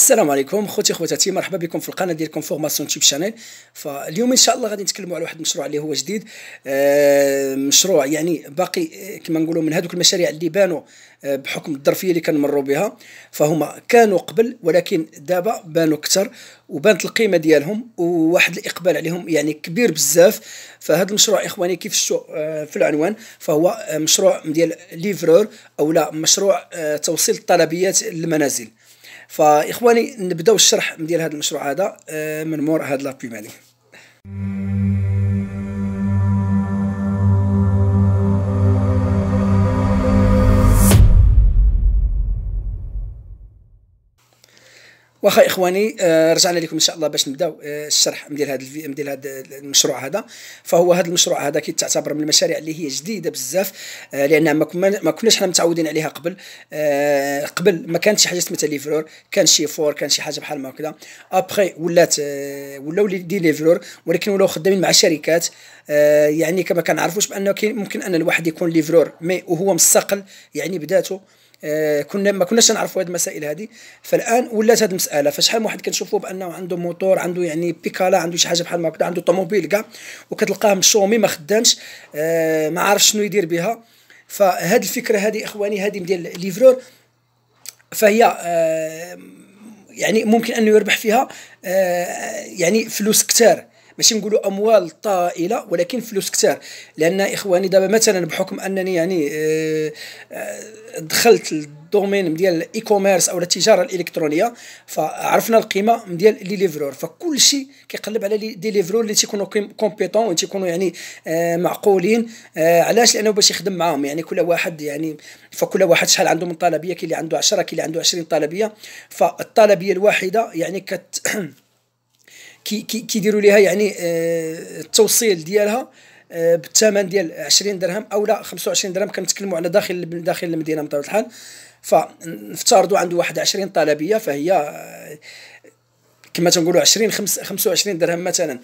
السلام عليكم خوتي خواتاتي، مرحبا بكم في القناه ديالكم فورماسيون تيوب شانيل. فاليوم ان شاء الله غادي نتكلموا على واحد المشروع اللي هو جديد. مشروع يعني باقي، كما نقولوا من هذوك المشاريع اللي بانوا بحكم الظرفيه اللي كنمروا بها. فهما كانوا قبل ولكن دابا بانوا اكثر وبانت القيمه ديالهم وواحد الاقبال عليهم يعني كبير بزاف. فهذا المشروع اخواني كيف شفتوا في العنوان، فهو مشروع ديال ليفرور او لا مشروع توصيل الطلبيات للمنازل. فاخواني نبداو الشرح ديال هذا المشروع هذا من مور هذا لابيب هذه. واخا اخواني، رجعنا لكم ان شاء الله باش نبداو الشرح ديال هذا المشروع هذا. فهو هذا المشروع هذا كيتعتبر من المشاريع اللي هي جديده بزاف، لان ما كناش حنا متعودين عليها قبل. قبل ما كانتش شي حاجه سميتها ليفرور، كان شي فور، كان شي حاجه بحال ما هكذا. ابخي ولاو دي ليفرور، ولكن ولاو خدامين مع شركات. يعني كما كنعرفوش بانه ممكن ان الواحد يكون ليفرور مي وهو مستقل يعني بذاته. ما كناش نعرفوا هذه المسائل هذه. فالان ولات هذه المساله، فشحال من واحد كنشوفوه بانه عنده موتور، عنده يعني بيكالا، عنده شي حاجه بحال ما هكذا، عنده طوموبيل كاع، وكتلقاه مشومي ما خدامش، ما عارف شنو يدير بها. فهاد الفكره هذه اخواني، هذه ديال ليفرور، فهي يعني ممكن انه يربح فيها يعني فلوس كتار، ماشي نقولوا اموال طائله ولكن فلوس كتار. لان اخواني دابا مثلا بحكم انني يعني دخلت الدومين ديال الاي كوميرس او التجاره الالكترونيه، فعرفنا القيمه ديال لي ليفرور. فكل شيء كيقلب على دي ليفرور اللي تيكونوا كومبيتون وتيكونوا يعني معقولين. علاش؟ لانه باش يخدم معاهم يعني كل واحد يعني، فكل واحد شحال عنده من طلبيه، كاين اللي عنده 10، كاين اللي عنده 20 طلبيه. فالطلبيه الواحده يعني كيديروا ليها يعني التوصيل ديالها بالثمن ديال 20 درهم او لا 25 درهم. كنتكلموا على داخل المدينه بطبيعه الحال. فنفترضوا عنده واحد 20 طلبيه، فهي كما تنقولوا 25 درهم مثلا.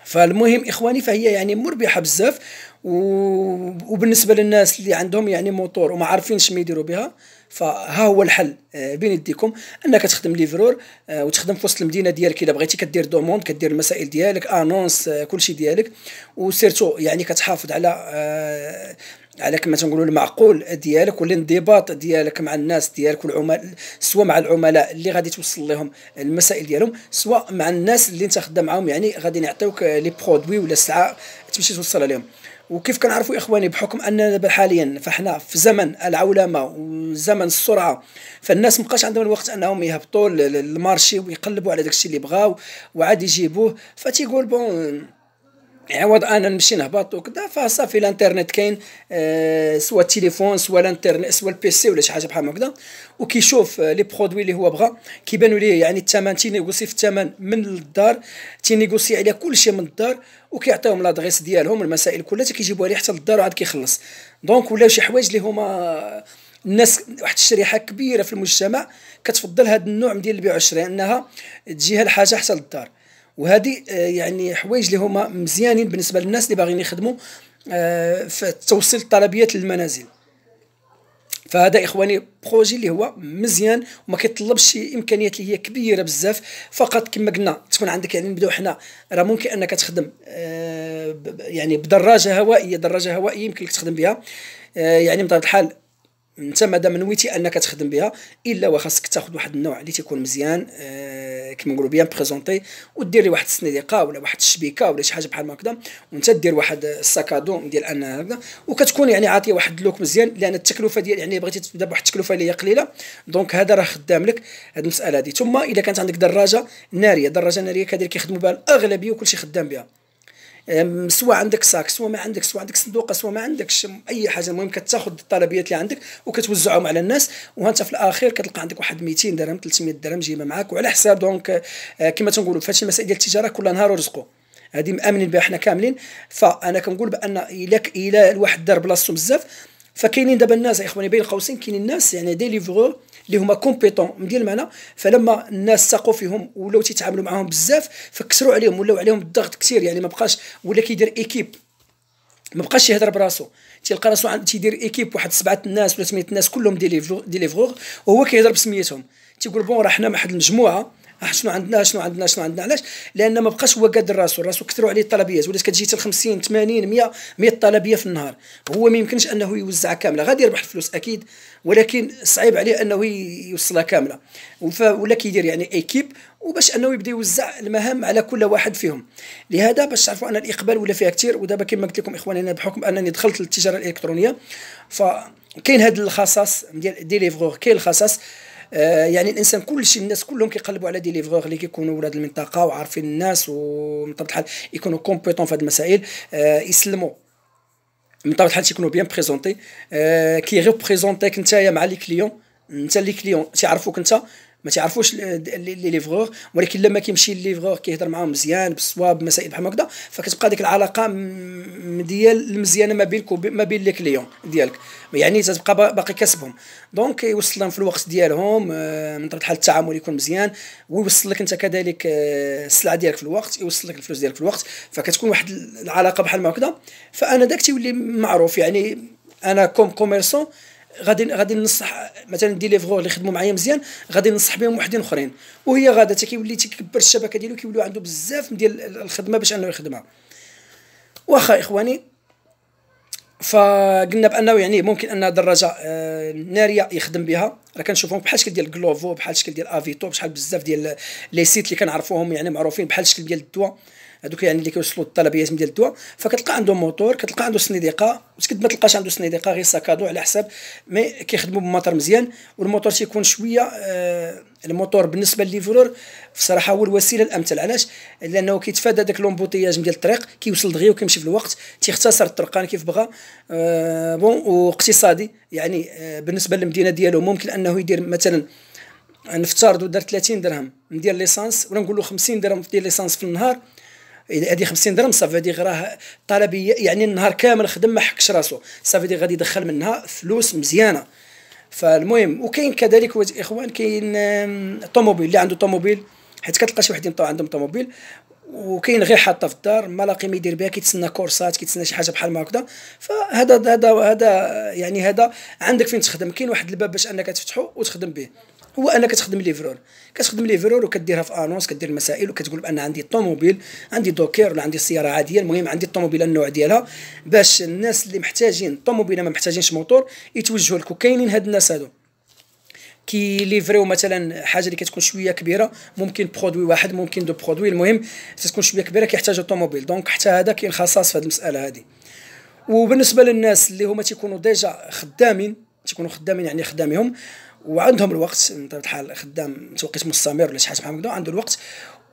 فالمهم اخواني، فهي يعني مربحه بزاف. وبالنسبه للناس اللي عندهم يعني موتور وما عارفينش ما يديروا بها، فها هو الحل بين يديكم، انك تخدم ليفرور وتخدم في وسط المدينه ديالك. الا بغيتي كدير دوموند، كدير المسائل ديالك، انونس، كلشي ديالك، وسيرتو يعني كتحافظ على كما تنقولوا المعقول ديالك والانضباط ديالك مع الناس ديالك والعملاء، سواء مع العملاء اللي غادي توصل لهم المسائل ديالهم، سواء مع الناس اللي انت خدام معاهم يعني غادي يعطيوك لي برودوي ولا السلعه تمشي توصلها لهم. وكيف كنعرفوا اخواني بحكم اننا دابا حاليا فاحنا في زمن العولمه وزمن السرعه، فالناس مابقاش عندهم الوقت انهم يهبطوا للمارشي ويقلبوا على داكشي اللي بغاو وعاد يجيبوه. فتيقول بون عوض انا نمشي نهبط وكذا، فصافي الانترنت كاين، سواء التليفون سواء الانترنت سواء البيسي ولا شي حاجه بحال هكذا، وكيشوف لي برودوي اللي هو بغا كيبانوا ليه يعني الثمن، تينيغوسي في الثمن من الدار، تينيغوسي على كل شيء من الدار، وكيعطيهم لادريس ديالهم، المسائل كلها كيجيبوها ليه حتى للدار وعاد كيخلص. دونك ولاو شي حوايج اللي هما الناس، واحد الشريحه كبيره في المجتمع كتفضل هذا النوع ديال البيع والشراء، انها تجيها الحاجه حتى للدار. وهذه يعني حوايج اللي هما مزيانين بالنسبه للناس اللي باغيين يخدموا في توصيل الطلبيات للمنازل. فهذا اخواني بروجي اللي هو مزيان وما كيطلبش شي امكانيات اللي هي كبيره بزاف. فقط كما قلنا تكون عندك يعني نبداو حنا، راه ممكن انك تخدم يعني بدراجه هوائيه، دراجه هوائيه يمكن لك تخدم بها يعني بطبيعه الحال. انت مادام نويتي انك تخدم بها، الا وخاصك تاخذ واحد النوع اللي تيكون مزيان كما نقولوا بيان بريزونطي، ودير لي واحد السنيديقه ولا واحد الشبيكه ولا شي حاجه بحال هكذا، وانت دير واحد الساكادو ديال ان هكذا، وكتكون يعني عاطيه واحد اللوك مزيان. لان التكلفه ديال يعني بغيتي تبدا بواحد التكلفه اللي هي قليله، دونك هذا راه خدام لك هذه المساله هذه. ثم اذا كانت عندك دراجه ناريه، دراجه ناريه كذلك كيخدموا بها الاغلبيه وكلشي خدام بها، سواء عندك ساك سواء ما عندك، سواء عندك صندوقه سواء ما عندكش اي حاجه، المهم كتاخذ الطلبيات اللي عندك وكتوزعهم على الناس، وانت في الاخير كتلقى عندك واحد 200 درهم 300 درهم جايبه معاك وعلى حساب. دونك كما تنقولوا في هذه المسائل ديال التجاره كل نهار ورزقه، هذه مامنين بها حنا كاملين. فانا كنقول بان الا الواحد دار بلاصتو بزاف، فكاينين دابا الناس يا اخواني بين قوسين، كاينين الناس يعني دي ليفرور اللي هما كومبيتون مديال المعنى. فلما الناس ثقوا فيهم ولاو تيتعاملوا معاهم بزاف، فكسروا عليهم ولاو عليهم الضغط كثير، يعني ما بقاش ولا كيدير ايكيب، ما بقاش يهضر براسو، تيلقى راسو تيدير ايكيب واحد 7 الناس ولا 8 الناس كلهم دي ليفرور، وهو كيهضر بسميتهم، تيقول بون راه حنا واحد المجموعه، شنو عندنا علاش؟ لان ما بقاش هو قادر راسو كثروا عليه الطلبيات، ولات كتجي حتى 50 80 100 طلبيه في النهار. هو ما يمكنش انه يوزعها كامله، غادي يربح الفلوس اكيد، ولكن صعيب عليه انه يوصلها كامله. ولا كيدير يعني ايكيب، وباش انه يبدا يوزع المهام على كل واحد فيهم. لهذا باش تعرفوا ان الاقبال ولا فيها كثير. ودابا كما قلت لكم اخواني، انا بحكم انني دخلت للتجاره الالكترونيه، فكاين هذا الخصاص ديال ديليفغور، كاين الخصاص. يعني الانسان كلشي، الناس كلهم كيقلبوا على دي ليفغور اللي كيكونوا ولاد المنطقه وعارفين الناس، ومن طبيعه الحال يكونوا كومبيتون في هذه المسائل. يسلموا من طبيعه الحال تيكونوا بيان بريزونتي. كي ريبريزونتيك نتايا مع لي كليون، انت لي كليون تيعرفوك انت، ما تعرفوش لي ليفغور، ولكن لما كيمشي الليفغور كيهضر معاهم مزيان بالصواب، مسائل بحال هكذا، فكتبقى ديك العلاقه ديال المزيانه ما بينك وما بين لي كليون ديالك، يعني تتبقى باقي كسبهم. دونك يوصل لهم في الوقت ديالهم، من طبيعه الحال التعامل يكون مزيان، ويوصل لك انت كذلك السلعه ديالك في الوقت، يوصل لك الفلوس ديالك في الوقت، فكتكون واحد العلاقه بحال هكذا. فانا داك تيولي معروف. يعني انا كوميرسون غادي ننصح مثلا دي ليفغور اللي خدموا معايا مزيان، غادي ننصح بهم وحدين اخرين، وهي غادا تيولي تيكبر الشبكه ديالو، كيوليو عنده بزاف ديال الخدمه باش انه يخدمها. واخا اخواني، فقلنا بانه يعني ممكن ان دراجه ناريه يخدم بها، راه كنشوفهم بحال الشكل ديال جلوفو، بحال الشكل ديال افيتو، بشحال بزاف ديال لي سيت اللي كنعرفوهم يعني معروفين، بحال الشكل ديال الدواء هذوك يعني اللي كيوصلوا الطلبيات ديال الدواء. فكتلقى عنده موتور، كتلقى عنده سنيدقه، وتكد ما تلقاش عنده سنيدقه غير ساكادو على حساب مي كيخدموا بموتور مزيان. والموتور تيكون شويه الموتور بالنسبه لليفرور بصراحه هو الوسيله الامثل. علاش؟ لانه كيتفادى داك لومبوتياج ديال الطريق، كيوصل دغيا وكيمشي في الوقت، تيختصر الطرقان كيف بغى. بون واقتصادي يعني بالنسبه للمدينه ديالو ممكن انه يدير مثلا، نفترضوا دار 30 درهم ندير ليسانس، ولا نقولوا 50 درهم ديال ليسانس في النهار، هذه 50 درهم صافي، هذه راه طلبيه يعني النهار كامل خدم ما حكش راسو، صافي غادي يدخل منها فلوس مزيانه. فالمهم، وكاين كذلك اخوان، كاين طوموبيل اللي عنده طوموبيل، حيت كتلقى شي وحدين عندهم طوموبيل وكاين غير حاطه في الدار، ما لاقي ما يدير بها، كيتسنى كورسات، كيتسنى شي حاجه بحال هكذا. فهذا يعني هذا عندك فين تخدم، كاين واحد الباب باش انك تفتحو وتخدم به، هو انك تخدم ليفرور وكديرها في انونس، كدير المسائل وكتقول بان عندي طوموبيل، عندي دوكير ولا عندي سياره عاديه، المهم عندي الطوموبيل النوع ديالها، باش الناس اللي محتاجين طوموبيل ما محتاجينش موتور يتوجهوا لك. وكاينين هاد الناس هادو كي ليفريو مثلا حاجه اللي كتكون شويه كبيره، ممكن برودوي واحد، ممكن دو برودوي، المهم تكون شويه كبيره كيحتاجوا طوموبيل. دونك حتى هذا كاين خصاص في هذه المساله هذه. وبالنسبه للناس اللي هما تيكونوا ديجا خدامين، يعني خدامهم وعندهم الوقت، من طبيعه الحال خدام توقيت مستمر ولا شي حاجه بحال هكذا، عنده الوقت.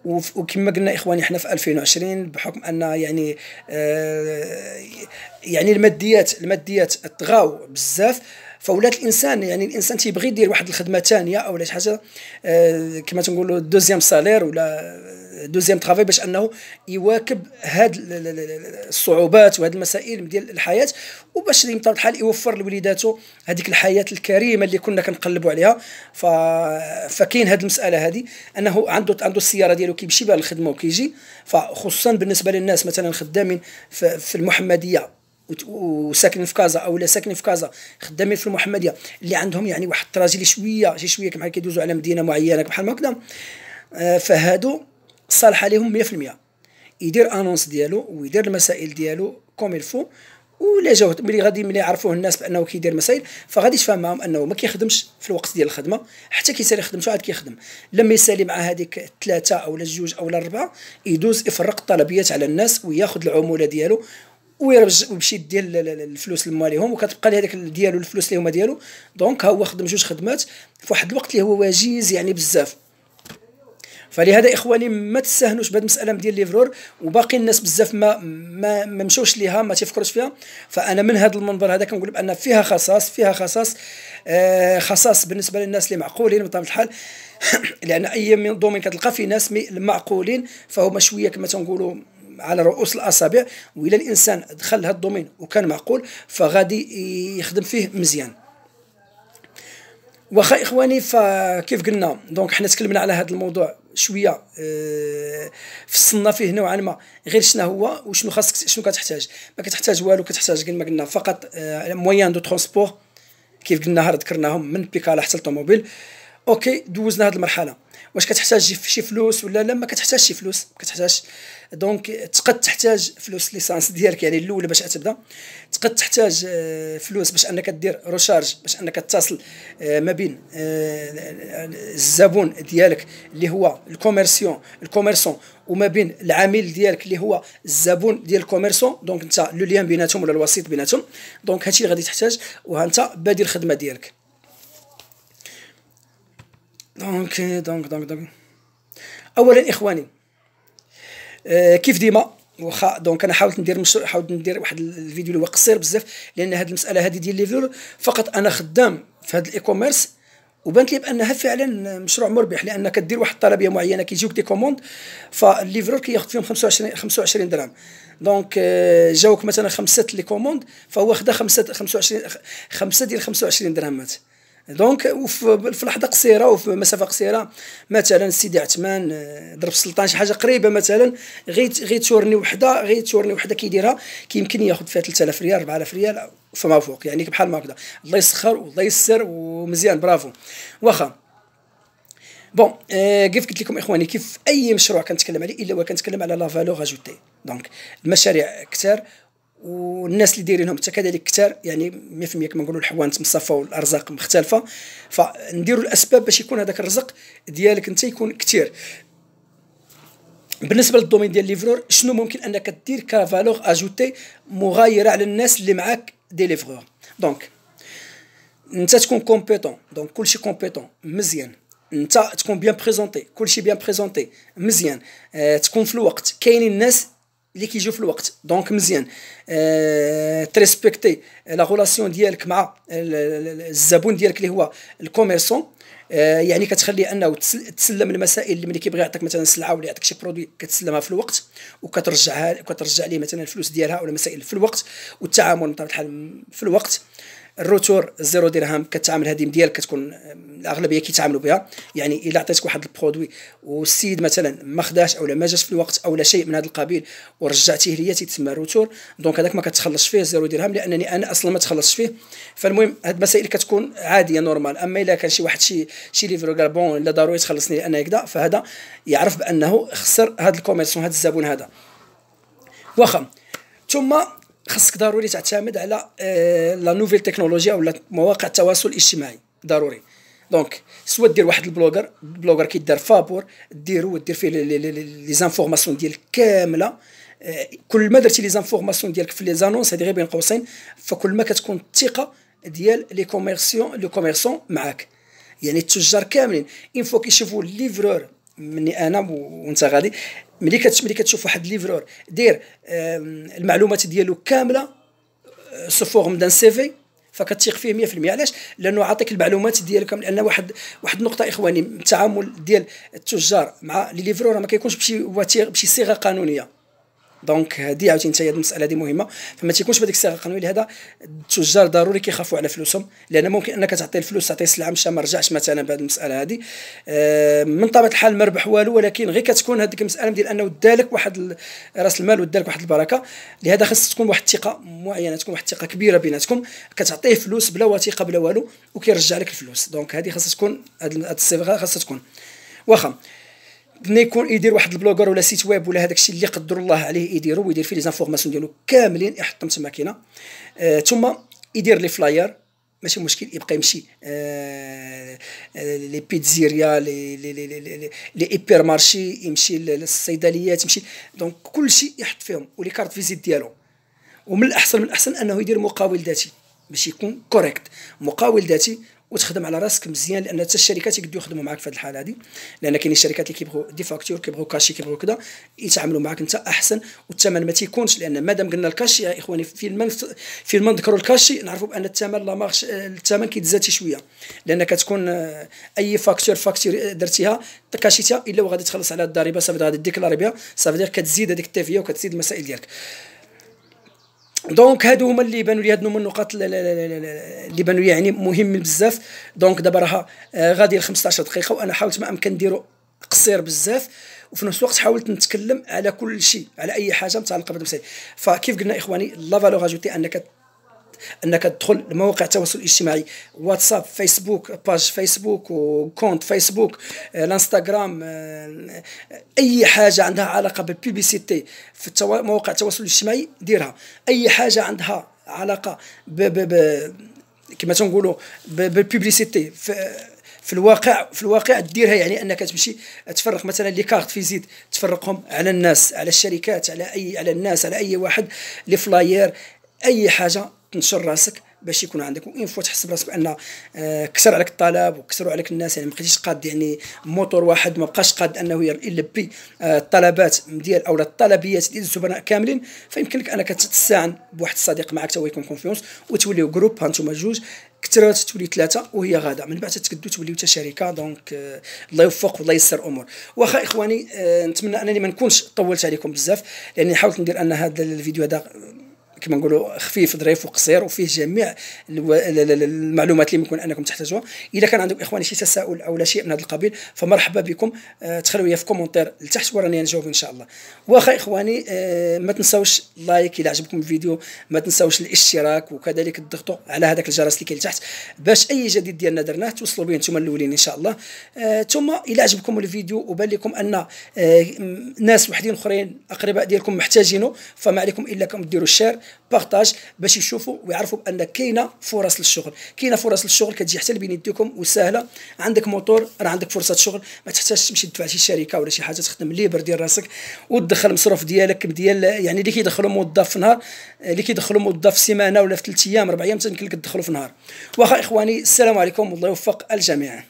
وكما قلنا اخواني، احنا في 2020 بحكم ان يعني يعني الماديات طغاو بزاف، فولات الانسان يعني الانسان تيبغي يدير واحد الخدمه ثانيه او شي حاجه كما تنقولوا دوزيام سالير ولا دوزيام طرافاي، باش انه يواكب هاد الصعوبات وهاد المسائل ديال الحياه، وباش بطبيعه الحال يوفر لوليداته هذيك الحياه الكريمه اللي كنا كنقلبوا عليها. فكاين هاد المساله هذه، انه عنده السياره ديالو كيمشي بها للخدمه وكيجي. فخصوصا بالنسبه للناس مثلا خدامين في المحمديه وساكنين في كازا، او لا ساكنين في كازا خدامين في المحمديه، اللي عندهم يعني واحد التراجي شويه كما كيدوزوا على مدينه معينه بحال هكذا، فهادو صالح عليهم 100%. يدير انونس ديالو ويدير المسائل ديالو كوم الفو، ولا جاو ملي يعرفوه الناس بانه كيدير مسائل، فغادي تفهم معاهم انه ما كيخدمش في الوقت ديال الخدمه، حتى كيسالي خدمته عاد كيخدم. لما يسالي مع هذيك ثلاثه او الجوج او الاربعه، يدوز يفرق الطلبيات على الناس وياخذ العموله ديالو ويمشي يدير الفلوس لمواليهم، وكتبقى ليه هذاك ديالو الفلوس اللي هما ديالو. دونك ها هو خدم جوج خدمات في واحد الوقت اللي هو وجيز يعني بزاف. فلهذا اخواني ما تستهنوش بهذه المساله ديال ليفرور، وباقي الناس بزاف ما مشوش ليها، ما تفكروش فيها. فانا من هذا المنظر هذا كنقول بان فيها خصاص بالنسبه للناس اللي معقولين بطبيعه الحال لان اي من دومين كتلقى في ناس معقولين، فهما شويه كما تنقولوا على رؤوس الاصابع، والى الانسان دخل لهذا الدومين وكان معقول فغادي يخدم فيه مزيان. واخا اخواني، فكيف قلنا دونك حنا تكلمنا على هذا الموضوع شويه، فصلنا فيه نوعا ما غير شنو هو وشنو خاصك، شنو كتحتاج. ما كتحتاج والو، كتحتاج كما قلنا فقط مويان دو ترونسبور كيف قلنا ذكرناهم، من بيكالا حتى الطوموبيل. اوكي دوزنا هذه المرحله. واش كتحتاج شي فلوس ولا لا؟ ما كتحتاجش شي فلوس، ما كتحتاجش. دونك تقد تحتاج فلوس ليسانس ديالك يعني الاولى باش تبدا، تقد تحتاج فلوس باش انك دير روشارج، باش انك تتصل ما بين الزبون ديالك اللي هو الكوميرسون وما بين العميل ديالك اللي هو الزبون ديال الكوميرسون. دونك انت لو ليان بيناتهم ولا الوسيط بيناتهم. دونك هادشي اللي غادي تحتاج، وها انت بادي الخدمه ديالك. دونك اولا اخواني، كيف ديما واخا دونك انا حاولت ندير مشروع، حاولت ندير واحد الفيديو اللي هو قصير بزاف، لان هذه المساله هذه ديال ليفرور فقط انا خدام في هذا الاي كوميرس، وبانت لي بانها فعلا مشروع مربح، لان كدير واحد الطلبيه معينه كيجيوك دي كوموند، فالليفرور كياخذ فيهم 25 درهم. دونك جاوك مثلا 5 لي كوموند، فهو خدا 5 ديال 25 درهمات. دونك في لحظه قصيره وفي مسافه قصيره، مثلا سيدي عثمان ضرب السلطان شي حاجه قريبه مثلا، غيتورني وحده كيديرها كيمكن ياخذ فيها 3000 ريال 4000 ريال فما فوق، يعني بحال ما هكذا. الله يسخر والله يسر ومزيان، برافو. واخا بون كيف قلت لكم اخواني، كيف اي مشروع كنتكلم عليه الا وكنتكلم على لا فالور اجوتي. دونك المشاريع كثار والناس اللي دايرينهم حتى كذلك كثار، يعني 100% كما نقولوا الحوانت مصفى والارزاق مختلفه، فنديروا الاسباب باش يكون هذاك الرزق ديالك انت يكون كثير. بالنسبه للدومين ديال ليفرور، شنو ممكن انك دير كفالور اجوتي مغايره على الناس اللي معاك دي ليفرور؟ دونك انت تكون كومبيتون، دونك كلشي كومبيتون مزيان، انت تكون بيان بريزونتي، كلشي بيان بريزونتي مزيان، تكون في الوقت، كاينين الناس اللي كيجيو في الوقت، دونك مزيان، تريسبكتي لا غولاسيون ديالك مع الزبون ديالك اللي هو الكوميرسون، يعني كتخلي انه تسلم المسائل اللي ملي كيبغي يعطيك مثلا سلعه ولا يعطيك شي برودوي كتسلمها في الوقت، وكترجع ليه مثلا الفلوس ديالها ولا مسائل في الوقت، والتعامل بطبيعه الحال في الوقت. الروتور 0 درهم، كتعامل هذه ديالك كتكون الاغلبيه كيتعاملوا بها، يعني الا عطيتك واحد البرودوي والسيد مثلا ما خداش او ما جاش في الوقت او لا شيء من هذا القبيل ورجعتيه ليا تيتسمى روتور، دونك هذاك ما كتخلصش فيه 0 درهم، لانني انا اصلا ما تخلصش فيه. فالمهم هاد المسائل كتكون عاديه نورمال. اما الا كان شي واحد شي ليفرو قال بون لا ضروري تخلصني لان هكذا، فهذا يعرف بانه خسر هذا الكوميرسون، هذا الزبون هذا. واخا ثم خاصك ضروري تعتمد على لا نوفيل تكنولوجيا ولا مواقع التواصل الاجتماعي ضروري. دونك سوا دير واحد البلوغر كيدار فابور ديرو ودير فيه لي زانفورماسيون ديالك كامله، كل ما درتي لي زانفورماسيون ديالك في لي زانونس هذه غير بين قوسين، فكل ما كتكون الثقه ديال لي كوميرسون معاك، يعني التجار كاملين ان فوا كيشوفوا الليفرور مني انا وانت غادي، ملي كتشوف واحد ليفرور دير المعلومات ديالو كامله سو فورم دان سي في، فكتثيق فيه 100%. علاش؟ لانه عاطيك المعلومات ديالو كامل. لان واحد النقطه اخواني، التعامل ديال التجار مع لي ليفرور ما كيكونش بشي صيغه قانونيه. دونك هذه عاوتاني حتى هي المساله هذه مهمه، فما تيكونش بهذيك الصيغه القانونيه. لهذا التجار ضروري كيخافوا على فلوسهم، لان ممكن انك تعطي الفلوس، تعطي السلعه مشى ما رجعش مثلا بهذه المساله هذه، من طبيعه الحال ما ربح والو، ولكن غير كتكون هذيك المساله ديال انه دالك واحد راس المال ودالك واحد البركه. لهذا خاص تكون واحد الثقه معينه، تكون واحد الثقه كبيره بيناتكم، كتعطيه فلوس بلا وثيقه بلا والو وكيرجع لك الفلوس. دونك هذه خاصها تكون، هذه الصيغه خاصها تكون. واخا بغى يكون يدير واحد البلوغر ولا سيت ويب ولا هذاك الشيء اللي قدر الله عليه يديرو، ويدير فيه لي زانفورماسيون ديالو كاملين يحطهم تما كاينه، ثم يدير لي فلاير ماشي مشكل، يبقى يمشي لي بيتزيريا لي ايبر مارشي، يمشي للصيدليات، يمشي دونك كلشي يحط فيهم ولي كارت فيزيت ديالو. ومن الاحسن انه يدير مقاول ذاتي باش يكون كوريكت، مقاول ذاتي وتخدم على راسك مزيان، لان حتى الشركات يقدروا يخدموا معك في هذه الحاله هذه، لان كاينين الشركات اللي كيبغوا دي فاكتور، كيبغوا كاشي، كيبغوا كذا يتعاملوا معك انت احسن، والثمن ما تيكونش، لان مادام قلنا الكاشي يا اخواني في نذكروا الكاشي نعرفوا بان الثمن لا مارش، الثمن كيتزاد شويه، لان كتكون اي فاكتور درتيها كاشيتها الا وغادي تخلص على الضريبه، صافي غادي ديكلاري بها، صافي كتزيد هذيك التيفيه وكتزيد المسائل ديالك. دونك هادو هما اللي بانوا لي، هادو هما النقاط اللي بانوا لي يعني مهم بزاف. دونك دابا راه غادي 15 دقيقه، وانا حاولت ما امكن نديرو قصير بزاف، وفي نفس الوقت حاولت نتكلم على كل شيء، على اي حاجه متعلقه بهذا المسائل. فكيف قلنا اخواني، لا فالور اجوتي انك انك تدخل لمواقع التواصل الاجتماعي، واتساب، فيسبوك، باج فيسبوك وكونت فيسبوك، الانستغرام، اي حاجه عندها علاقه بالبيبيسيتي في مواقع التواصل الاجتماعي ديرها. اي حاجه عندها علاقه كما تنقولوا بالبيبليسيتي في الواقع ديرها. يعني انك تمشي تفرق مثلا لي كارت فيزيت، تفرقهم على الناس، على الشركات، على الناس، على اي واحد، لي فلاير، اي حاجه تنشر راسك باش يكون عندك. وان فوا تحس براسك بان كسر عليك الطلب وكسروا عليك الناس، يعني ما بقيتيش قاد، يعني موتور واحد ما بقاش قاد انه يلبي الطلبات ديال او الطلبيات ديال الزبناء كاملين، فيمكن لك انك تستعن بواحد الصديق معك هو يكون كونفيونس، وتوليو جروب هانتوما جوج، كثرات تولي ثلاثه وهي غاده، من بعد تتكدوا توليو حتى شركه. دونك الله يوفق والله يسر امور. واخا اخواني، نتمنى انني ما نكونش طولت عليكم بزاف، لاني حاولت ندير ان هذا الفيديو هذا كما نقولوا خفيف ظريف وقصير وفيه جميع المعلومات اللي ممكن انكم تحتاجوها. اذا كان عندكم اخواني شي تساؤل او لا شيء من هذا القبيل فمرحبا بكم، تخلوا لي في كومونتير لتحت وراني نجاوب ان شاء الله. واخا اخواني، ما تنساوش لايك الى عجبكم الفيديو، ما تنساوش الاشتراك، وكذلك تضغطوا على هذاك الجرس اللي كاين لتحت باش اي جديد ديالنا درناه توصلوا به نتوما الاولين ان شاء الله. ثم الى عجبكم الفيديو وبان لكم ان ناس وحدين اخرين اقرباء ديالكم محتاجينه، فما عليكم الا انكم ديروا الشير بارطاج باش يشوفوا ويعرفوا بان كاينه فرص للشغل، كاينه فرص للشغل كتجي حتى لبين يديكم وسهله. عندك موتور راه عندك فرصه شغل، ما تحتاجش تمشي تدفع شي شركه ولا شي حاجه، تخدم ليبر ديال راسك وتدخل مصروف ديالك ديال يعني اللي كيدخلوا موظف في نهار، اللي كيدخلوا موظف في سيمانه ولا في 3 ايام 4 ايام يمكن لك تدخلوا في نهار. واخا اخواني، السلام عليكم والله يوفق الجميع.